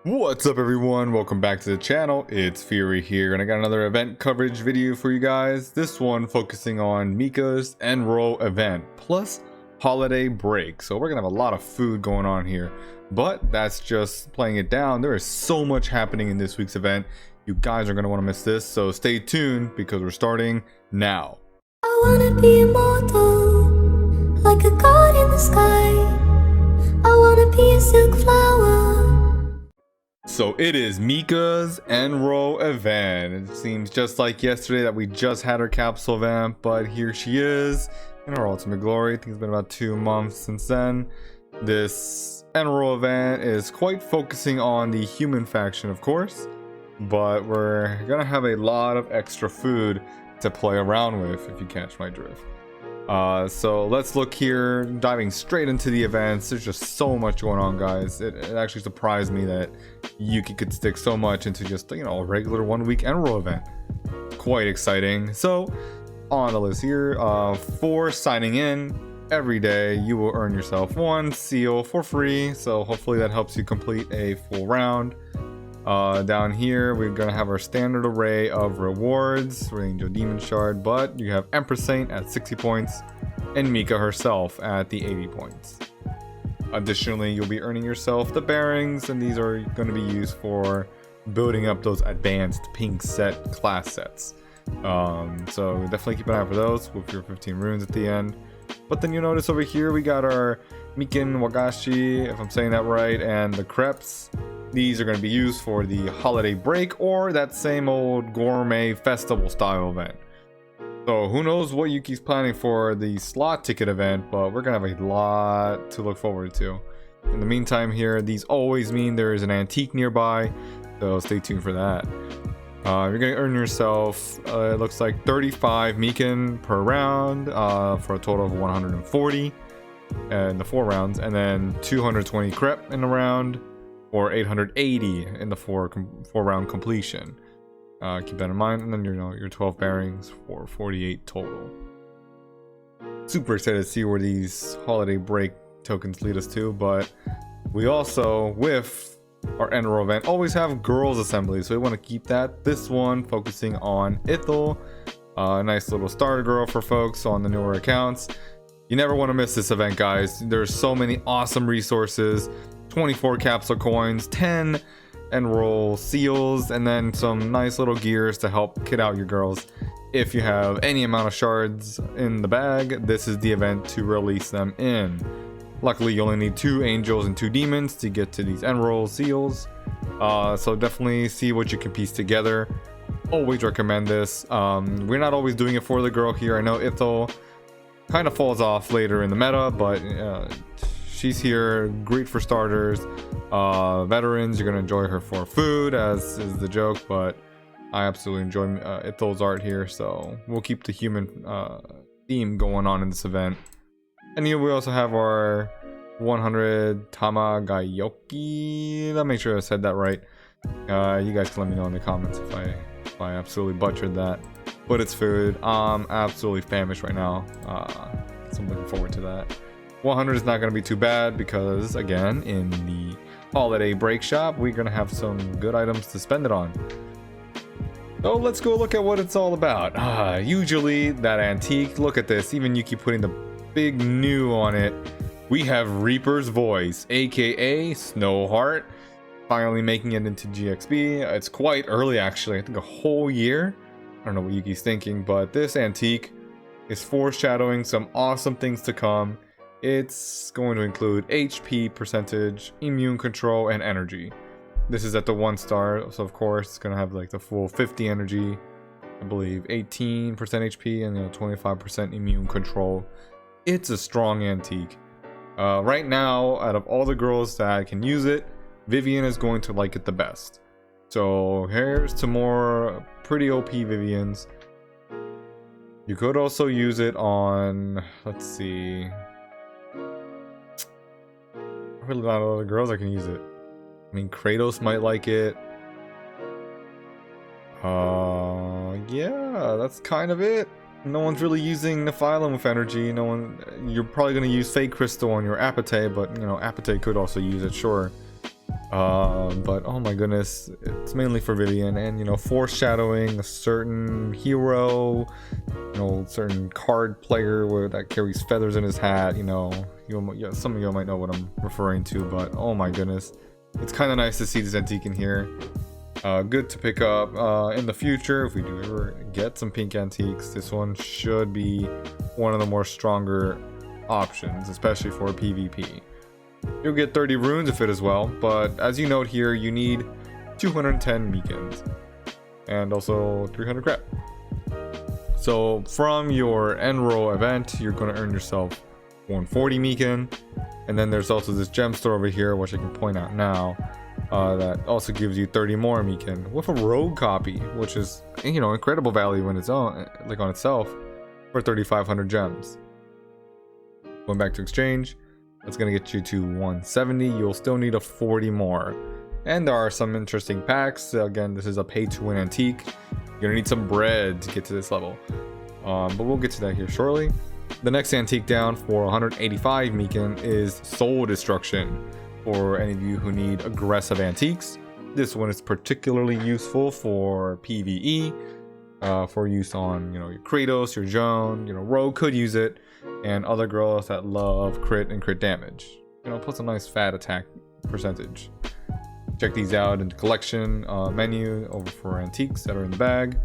What's up everyone, welcome back to the channel. It's Fury here and I got another event coverage video for you guys. This one focusing on Mika's Enroll event plus holiday break. So we're gonna have a lot of food going on here, but that's just playing it down. There is so much happening in this week's event. You guys are gonna want to miss this, so stay tuned because we're starting now. I wanna be immortal, like a god in the sky. I wanna be a silk flower. So it is Mika's Enroll event. It seems just like yesterday that we just had her capsule event, but here she is in her ultimate glory. I think it's been about 2 months since then. This Enroll event is quite focusing on the human faction, of course, but we're gonna have a lot of extra food to play around with, if you catch my drift. So let's look here, diving straight into the events. There's just so much going on, guys. It actually surprised me that Yuki could stick so much into just, you know, a regular 1 week Enroll event. Quite exciting. So on the list here, for signing in every day, you will earn yourself 1 seal for free. So hopefully that helps you complete a full round. Down here we're gonna have our standard array of rewards for Angel Demon Shard, but you have Empress Saint at 60 points and Mika herself at the 80 points. Additionally, you'll be earning yourself the bearings, and these are going to be used for building up those advanced pink set class sets. So definitely keep an eye out for those with your 15 runes at the end. But then you notice over here we got our Mikin Wagashi, if I'm saying that right, and the crepes. These are going to be used for the holiday break or that same old gourmet festival style event. So who knows what Yuki's planning for the slot ticket event, but we're going to have a lot to look forward to. In the meantime here, these always mean there is an antique nearby, so stay tuned for that. You're going to earn yourself, it looks like 35 Mikan per round for a total of 140 in the 4 rounds, and then 220 crep in the round, or 880 in the 4 round completion. Keep that in mind, and then your 12 bearings for 48 total. Super excited to see where these holiday break tokens lead us to, but we also, with our Enroll event, always have girls assembly, so we want to keep that. This one focusing on Ithel, a nice little starter girl for folks on the newer accounts. You never want to miss this event, guys. There's so many awesome resources. 24 capsule coins, 10 Enroll seals, and then some nice little gears to help kit out your girls. If you have any amount of shards in the bag, this is the event to release them in. Luckily, you only need 2 angels and 2 demons to get to these Enroll seals. So definitely see what you can piece together. Always recommend this. We're not always doing it for the girl here. I know Ithel kind of falls off later in the meta, but she's here, great for starters. Veterans, you're gonna enjoy her for food, as is the joke, but I absolutely enjoy Ithel's art here, so we'll keep the human theme going on in this event. And here we also have our 100 Tamagayoki. I'll make sure I said that right. You guys can let me know in the comments if I absolutely butchered that. But it's food. I'm absolutely famished right now, so I'm looking forward to that. 100 is not going to be too bad because, again, in the holiday break shop, we're going to have some good items to spend it on. So let's go look at what it's all about. Usually that antique, look at this, even Yuki putting the big new on it. We have Reaper's Voice, aka Snowheart, finally making it into GXB. It's quite early, actually. I think a whole year. I don't know what Yuki's thinking, but this antique is foreshadowing some awesome things to come. It's going to include HP percentage, immune control, and energy. This is at the 1 star, so of course it's going to have like the full 50 energy, I believe 18% HP, and 25% immune control. It's a strong antique. Right now, out of all the girls that can use it, Vivian is going to like it the best. So here's to more pretty OP Vivians. You could also use it on, let's see, really not a lot of girls that can use it. I mean, Kratos might like it. Yeah, that's kind of it. No one's really using Nephilim with energy. No one. You're probably gonna use Fake Crystal on your Apatite, but Apatite could also use it, sure. But oh my goodness, it's mainly for Vivian, and you know, foreshadowing a certain hero, you know, certain card player that carries feathers in his hat. You know, some of you might know what I'm referring to, but oh my goodness, it's kind of nice to see this antique in here. Good to pick up in the future if we do ever get some pink antiques. This one should be one of the more stronger options, especially for PvP. You'll get 30 runes of it as well, but as you note here, you need 210 Mikans and also 300 crap. So from your Enroll event, you're going to earn yourself 140 Mikan, and then there's also this gem store over here, which I can point out now, that also gives you 30 more Mikan with a rogue copy, which is, you know, incredible value in its own, like on itself, for 3,500 gems. Going back to exchange, that's going to get you to 170. You'll still need a 40 more. And there are some interesting packs. Again, this is a pay-to-win antique. You're going to need some bread to get to this level. But we'll get to that here shortly. The next antique down for 185 Mikan is Soul Destruction. For any of you who need aggressive antiques, this one is particularly useful for PvE. For use on, you know, your Kratos, your Joan, you know, Rogue could use it, and other girls that love crit and crit damage. You know, plus a nice fat attack percentage. Check these out in the collection menu over for antiques that are in the bag.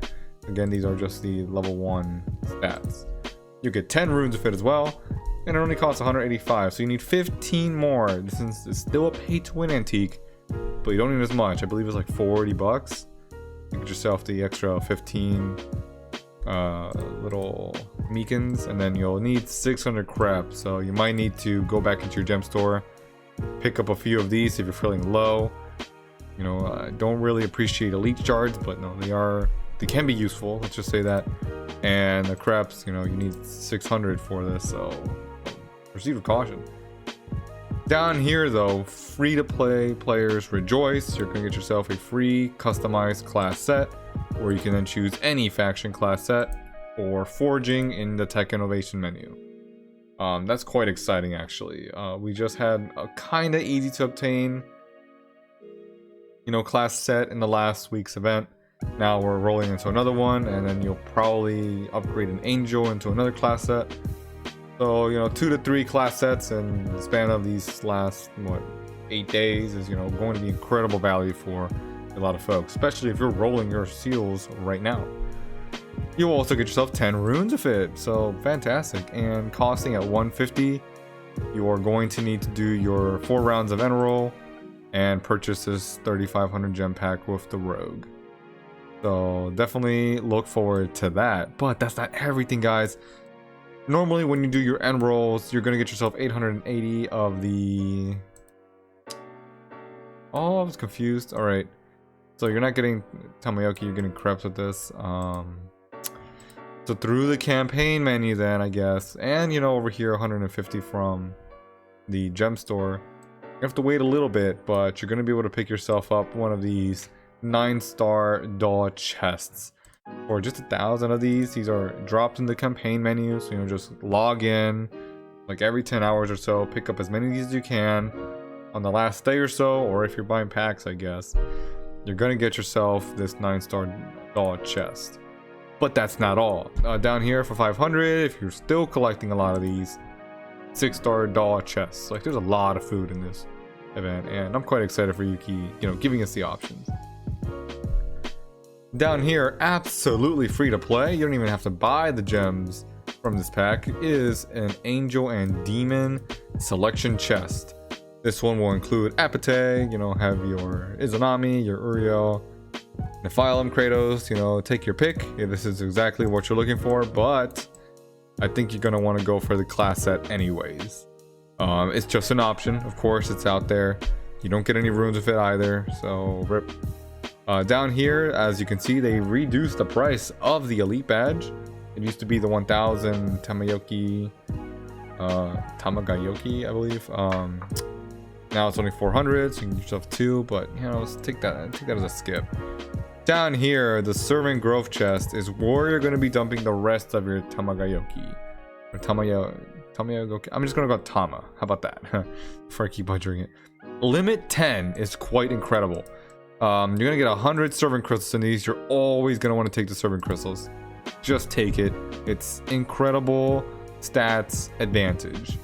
Again, these are just the level 1 stats. You get 10 runes of it as well, and it only costs 185, so you need 15 more. This is still a pay-to-win antique, but you don't need as much. I believe it's like 40 bucks. You get yourself the extra 15 little Mikans, and then you'll need 600 crap. So you might need to go back into your gem store, pick up a few of these if you're feeling low. You know, I don't really appreciate elite shards, but no, they can be useful. Let's just say that. And the craps, you know, you need 600 for this, so proceed with caution. Down here though, free to play players rejoice. You're gonna get yourself a free customized class set, where you can then choose any faction class set for forging in the tech innovation menu. That's quite exciting actually. We just had a kind of easy to obtain, you know, class set in the last week's event. Now we're rolling into another one, and then you'll probably upgrade an angel into another class set. So, you know, 2 to 3 class sets in the span of these last, 8 days is, you know, going to be incredible value for a lot of folks, especially if you're rolling your seals right now. You'll also get yourself 10 runes of it, so fantastic. And costing at 150, you are going to need to do your 4 rounds of Enroll and purchase this 3,500 gem pack with the Rogue. So definitely look forward to that. But that's not everything, guys. Normally when you do your Enrolls, you're going to get yourself 880 of the... Oh, I was confused. Alright. So you're not getting Tamayoki, you're getting Krebs with this. So through the campaign menu then, I guess. And, you know, over here, 150 from the gem store. You have to wait a little bit, but you're going to be able to pick yourself up one of these 9-star DAW chests. For just 1,000 of these. These are dropped in the campaign menu, so you know, just log in like every 10 hours or so, pick up as many of these as you can on the last day or so, or if you're buying packs, I guess you're gonna get yourself this 9-star DAW chest. But that's not all. Down here for 500, if you're still collecting a lot of these 6-star DAW chests, like there's a lot of food in this event, and I'm quite excited for Yuki, you know, giving us the options. Down here, absolutely free to play, you don't even have to buy the gems from this pack, is an Angel and Demon selection chest. This one will include Apate, you know, have your Izanami, your Uriel, Nephilim, Kratos, you know, take your pick. Yeah, this is exactly what you're looking for, but I think you're going to want to go for the class set anyways. It's just an option, of course, it's out there. You don't get any runes with it either, so rip. Down here, as you can see, they reduced the price of the Elite Badge. It used to be the 1,000 Tamagayoki, I believe. Now it's only 400, so you can get yourself 2, but you know, let's take that as a skip. Down here, the Servant Growth chest is where you're going to be dumping the rest of your Tamagayoki. Or Tamayagoki. I'm just going to go Tama. How about that? Before I keep butchering it. Limit 10 is quite incredible. You're gonna get 100 servant crystals in these. You're always gonna want to take the servant crystals. Just take it. It's incredible stats advantage,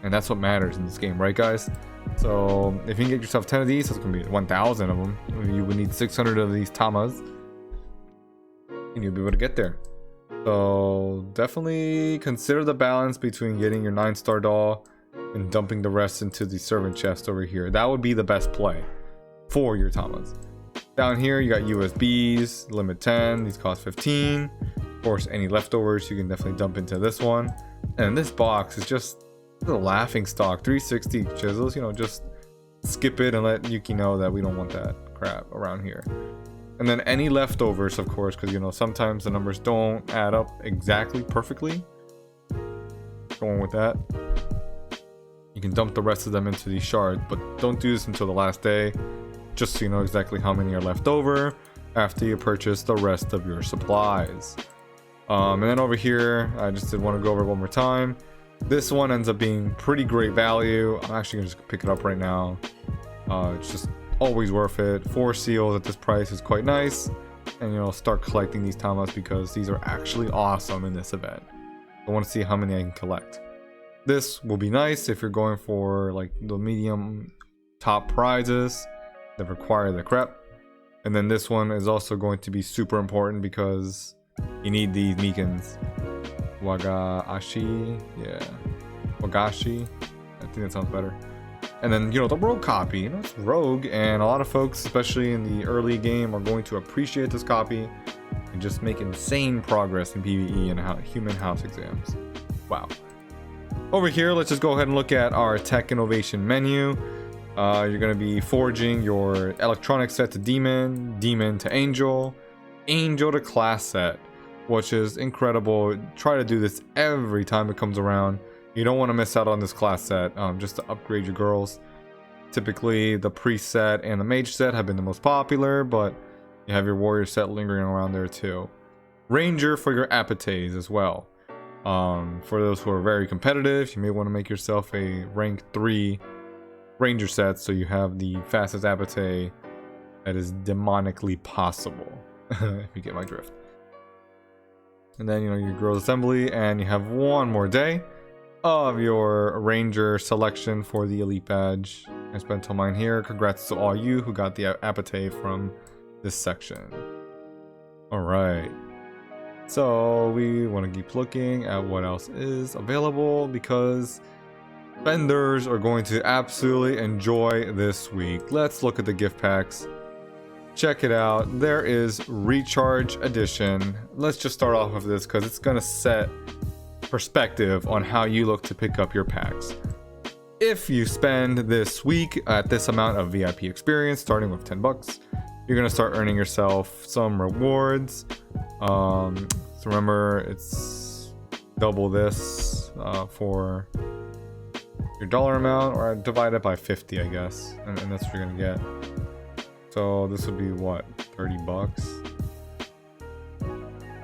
and that's what matters in this game, right, guys? So if you can get yourself 10 of these, that's gonna be 1,000 of them. You would need 600 of these tamas, and you'll be able to get there. So definitely consider the balance between getting your 9-star doll and dumping the rest into the servant chest over here. That would be the best play for your tamas. Down here you got USBs, limit 10, these cost 15. Of course, any leftovers you can definitely dump into this one. And this box is just the laughing stock, 360 chisels. You know, just skip it and let Yuki know that we don't want that crap around here. And then any leftovers, of course, because you know sometimes the numbers don't add up exactly perfectly. Going with that, you can dump the rest of them into these shards, but don't do this until the last day, just so you know exactly how many are left over after you purchase the rest of your supplies. And then over here, I just did want to go over it one more time. This one ends up being pretty great value. I'm actually gonna just pick it up right now. It's just always worth it. 4 seals at this price is quite nice, and you know, start collecting these tamas because these are actually awesome in this event. I want to see how many I can collect. This will be nice if you're going for like the medium top prizes that require the crep. And then this one is also going to be super important because you need these Mikans. Wagashi, yeah, Wagashi. I think that sounds better. And then, you know, the rogue copy. You know, it's rogue, and a lot of folks, especially in the early game, are going to appreciate this copy and just make insane progress in PvE and human house exams. Wow. Over here, let's just go ahead and look at our tech innovation menu. You're going to be forging your electronic set to demon, demon to angel, angel to class set, which is incredible. Try to do this every time it comes around. You don't want to miss out on this class set, just to upgrade your girls. Typically, the priest set and the mage set have been the most popular, but you have your warrior set lingering around there too. Ranger for your apates as well. For those who are very competitive, you may want to make yourself a rank 3 ranger set so you have the fastest apate that is demonically possible. If you get my drift. And then, you know, your girls assembly, and you have one more day of your ranger selection for the elite badge. I spent all mine here. Congrats to all you who got the apate from this section. All right, so we want to keep looking at what else is available because vendors are going to absolutely enjoy this week. Let's look at the gift packs. Check it out. There is Recharge Edition. Let's just start off with this because it's going to set perspective on how you look to pick up your packs. If you spend this week at this amount of VIP experience, starting with 10 bucks, you're going to start earning yourself some rewards. So remember, it's double this for your dollar amount, or divide it by 50, I guess, and that's what you're going to get. So this would be what, 30 bucks?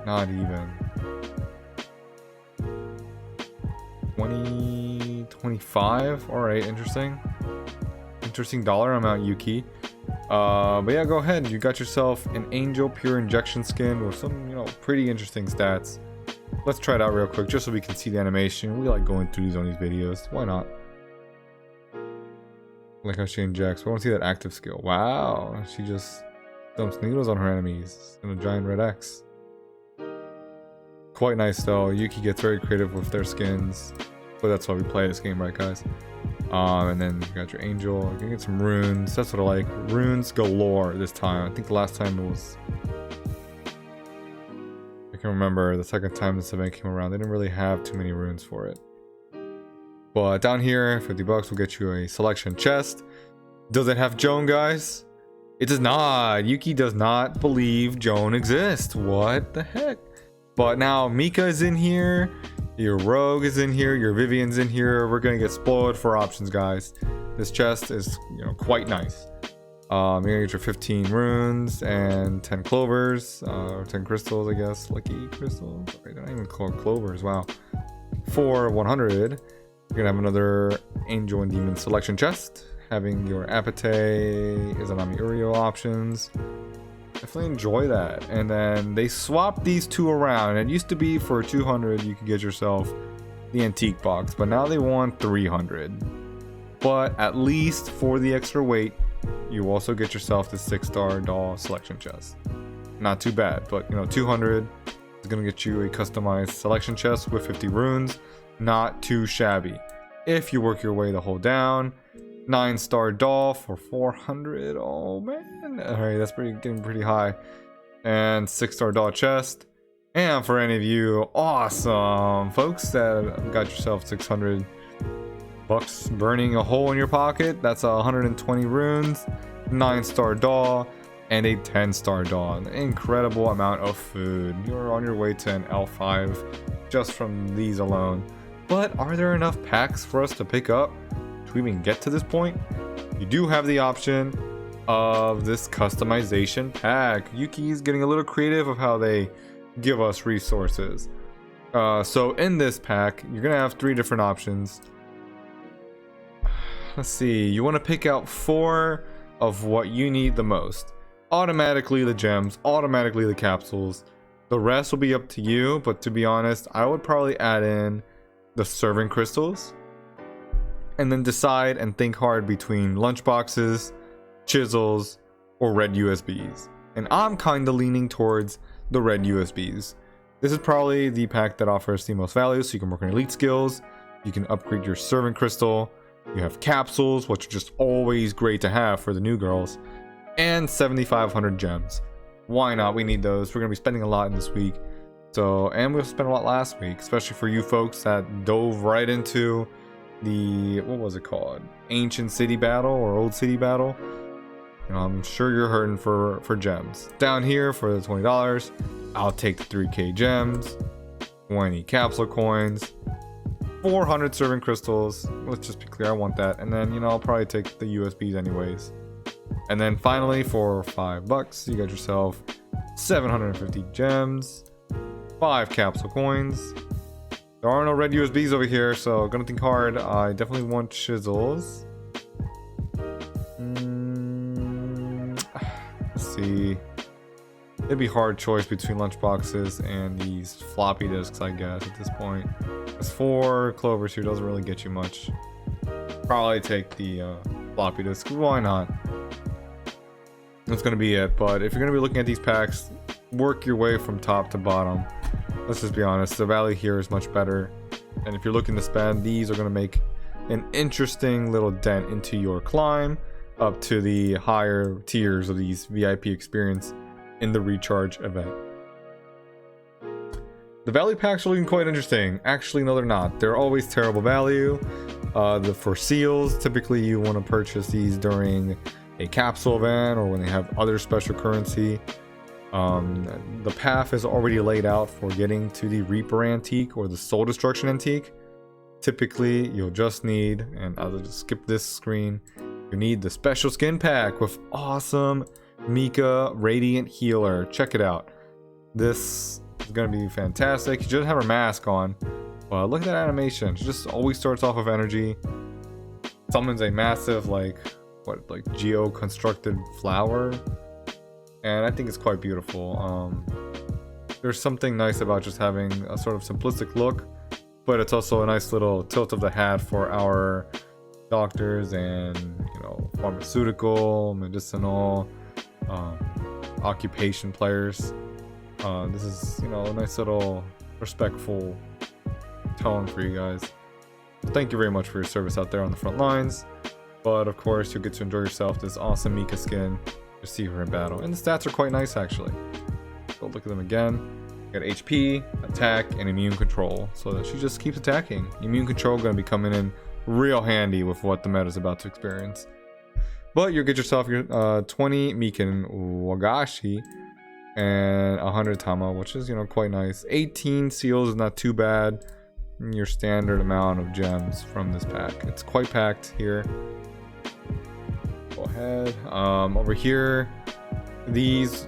Not even. 20, 25? Alright, interesting dollar amount, Yuki. But yeah, go ahead. You got yourself an Angel Pure Injection skin with some, you know, pretty interesting stats. Let's try it out real quick just so we can see the animation. We like going through these on these videos. Why not? Like how she injects. We want to see that active skill. Wow, she just dumps needles on her enemies in a giant red X. Quite nice though. Yuki gets very creative with their skins, but that's why we play this game, right, guys? And then you got your angel. You can get some runes. That's what I like. Runes galore this time. I think the last time it was, I can remember the second time this event came around, they didn't really have too many runes for it. But down here, 50 bucks will get you a selection chest. Does it have Joan, guys? It does not. Yuki does not believe Joan exists. What the heck? But now Mika is in here. Your Rogue is in here. Your Vivian's in here. We're gonna get spoiled for options, guys. This chest is, you know, quite nice. You're gonna get your 15 runes and 10 clovers, or 10 crystals, I guess. Lucky crystals. They're not even called clovers. Wow. For 100. You're gonna have another Angel and Demon selection chest. having your Apate, Izanami Urio options. Definitely enjoy that. And then they swapped these two around. It used to be for 200 you could get yourself the antique box, but now they want 300. But at least for the extra weight, you also get yourself the 6-star doll selection chest. Not too bad, but 200 is gonna get you a customized selection chest with 50 runes. Not too shabby. If you work your way the whole down, 9-star doll for 400. Oh man, all right, that's getting pretty high. And 6-star doll chest. And for any of you awesome folks that got yourself 600 bucks burning a hole in your pocket, that's 120 runes, 9-star doll, and a 10-star doll. An incredible amount of food. You're on your way to an L5 just from these alone. But are there enough packs for us to pick up to even get to this point? You do have the option of this customization pack. Yuki's getting a little creative of how they give us resources. So in this pack, you're gonna have 3 different options. Let's see, you want to pick out 4 of what you need the most. Automatically the gems, automatically the capsules. The rest will be up to you, but to be honest, I would probably add in the serving crystals, and then decide and think hard between lunchboxes, chisels, or red USBs. And I'm kind of leaning towards the red USBs. This is probably the pack that offers the most value, so you can work on elite skills, you can upgrade your serving crystal, you have capsules, which are just always great to have for the new girls, and 7,500 gems. Why not? We need those. We're going to be spending a lot in this week. So, and we spent a lot last week, especially for you folks that dove right into the, what was it called? Ancient City Battle or Old City Battle. I'm sure you're hurting for gems. Down here for the $20, I'll take the 3k gems, 20 capsule coins, 400 serving crystals. Let's just be clear, I want that. And then, I'll probably take the USBs anyways. And then finally, for $5, you got yourself 750 gems, 5 capsule coins. There are no red USBs over here, so gonna think hard. I definitely want chisels. Let's see. It'd be a hard choice between lunchboxes and these floppy disks, I guess, at this point. There's 4 clovers here, doesn't really get you much. Probably take the floppy disk. Why not? That's gonna be it. But if you're gonna be looking at these packs, work your way from top to bottom. Let's just be honest, the value here is much better. And if you're looking to spend, these are gonna make an interesting little dent into your climb up to the higher tiers of these VIP experience in the recharge event. The value packs are looking quite interesting. Actually, no, they're not. They're always terrible value. For seals, typically you want to purchase these during a capsule event or when they have other special currency. The path is already laid out for getting to the Reaper Antique or the Soul Destruction Antique. Typically, you'll just need, and I'll just skip this screen, you need the special skin pack with awesome Mika Radiant Healer. Check it out. This is going to be fantastic. She doesn't have her mask on, but look at that animation. She just always starts off with energy. Summons a massive, like geo-constructed flower. And I think it's quite beautiful. There's something nice about just having a sort of simplistic look, but it's also a nice little tilt of the hat for our doctors and pharmaceutical, medicinal, occupation players. This is a nice little respectful tone for you guys. Thank you very much for your service out there on the front lines. But of course, you'll get to enjoy yourself this awesome Mika skin. You see her in battle, and the stats are quite nice actually. Go look at them again. You got HP, attack, and immune control, so that she just keeps attacking. Immune control going to be coming in real handy with what the meta is about to experience. But you'll get yourself your 20 Mikan Wagashi and 100 Tama, which is quite nice. 18 seals is not too bad. Your standard amount of gems from this pack. It's quite packed here. Go ahead. Over here, these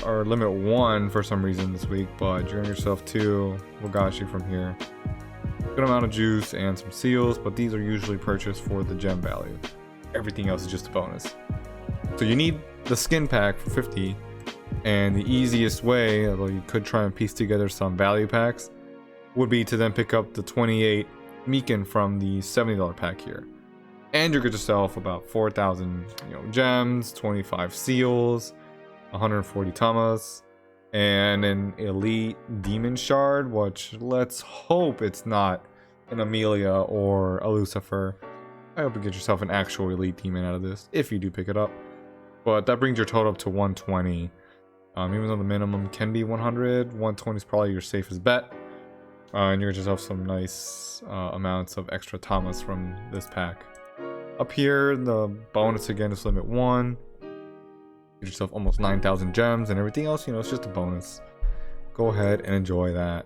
are limit 1 for some reason this week, but you're getting yourself 2 Wagashi from here. Good amount of juice and some seals, but these are usually purchased for the gem value. Everything else is just a bonus. So you need the skin pack for 50, and the easiest way, although you could try and piece together some value packs, would be to then pick up the 28 Mika from the $70 pack here. And you'll get yourself about 4,000 gems, 25 seals, 140 tamas, and an elite demon shard, which let's hope it's not an Amelia or a Lucifer. I hope you get yourself an actual elite demon out of this if you do pick it up. But that brings your total up to 120. Even though the minimum can be 100, 120 is probably your safest bet. And you're just have some nice amounts of extra tamas from this pack. Up here, the bonus again is limit 1. Get yourself almost 9,000 gems, and everything else, it's just a bonus. Go ahead and enjoy that.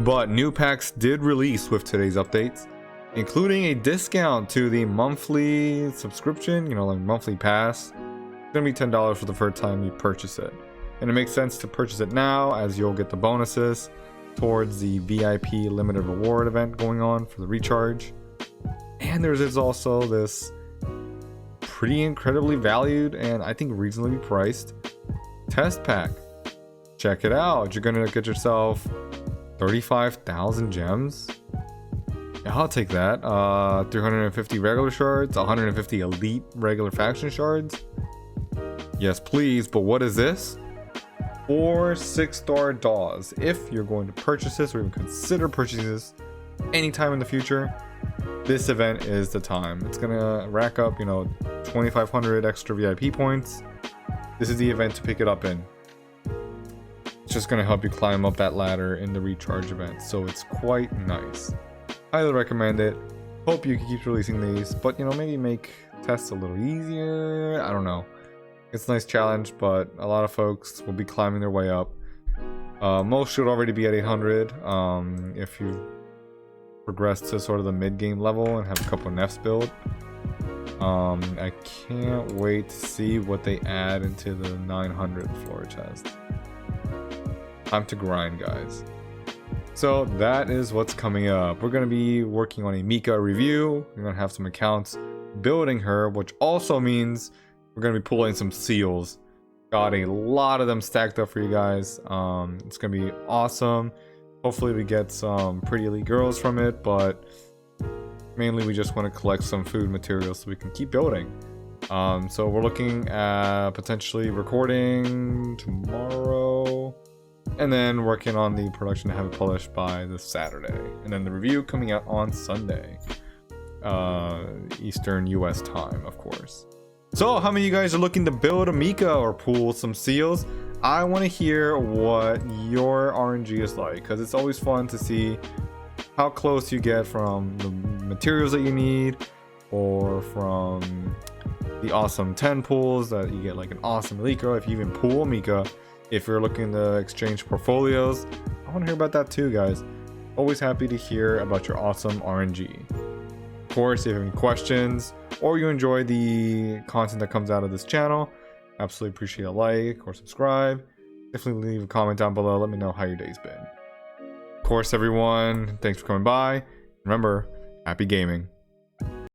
But new packs did release with today's updates, including a discount to the monthly subscription, like monthly pass. It's gonna be $10 for the first time you purchase it. And it makes sense to purchase it now, as you'll get the bonuses towards the VIP limited reward event going on for the recharge. And there's also this pretty incredibly valued and I think reasonably priced test pack. Check it out. You're gonna get yourself 35,000 gems. Yeah, I'll take that. 350 regular shards, 150 elite regular faction shards. Yes, please. But what is this? 4 6-star DAWs. If you're going to purchase this or even consider purchasing this anytime in the future, this event is the time. It's gonna rack up 2,500 extra VIP points. This is the event to pick it up in. It's just gonna help you climb up that ladder in the recharge event, so it's quite nice. Highly recommend it. Hope you can keep releasing these, but maybe make tests a little easier. I don't know. It's a nice challenge, but a lot of folks will be climbing their way up. Most should already be at 800 if you progress to sort of the mid-game level and have a couple of nefs build. I can't wait to see what they add into the 900 floor chest. Time to grind, guys. So that is what's coming up. We're going to be working on a Mika review. We're going to have some accounts building her, which also means we're going to be pulling some seals. Got a lot of them stacked up for you guys. It's going to be awesome. Hopefully we get some pretty elite girls from it, but mainly we just want to collect some food materials so we can keep building. So we're looking at potentially recording tomorrow and then working on the production to have it published by this Saturday, and then the review coming out on Sunday, Eastern US time, of course. So how many of you guys are looking to build a Mika or pull some seals? I want to hear what your RNG is like, because it's always fun to see how close you get from the materials that you need, or from the awesome 10 pulls that you get, like an awesome elite girl, if you even pull a Mika. If you're looking to exchange portfolios, I want to hear about that too, guys. Always happy to hear about your awesome RNG. Of course, if you have any questions or you enjoy the content that comes out of this channel, absolutely appreciate a like or subscribe. Definitely leave a comment down below. Let me know how your day's been. Of course, everyone, thanks for coming by. Remember, happy gaming.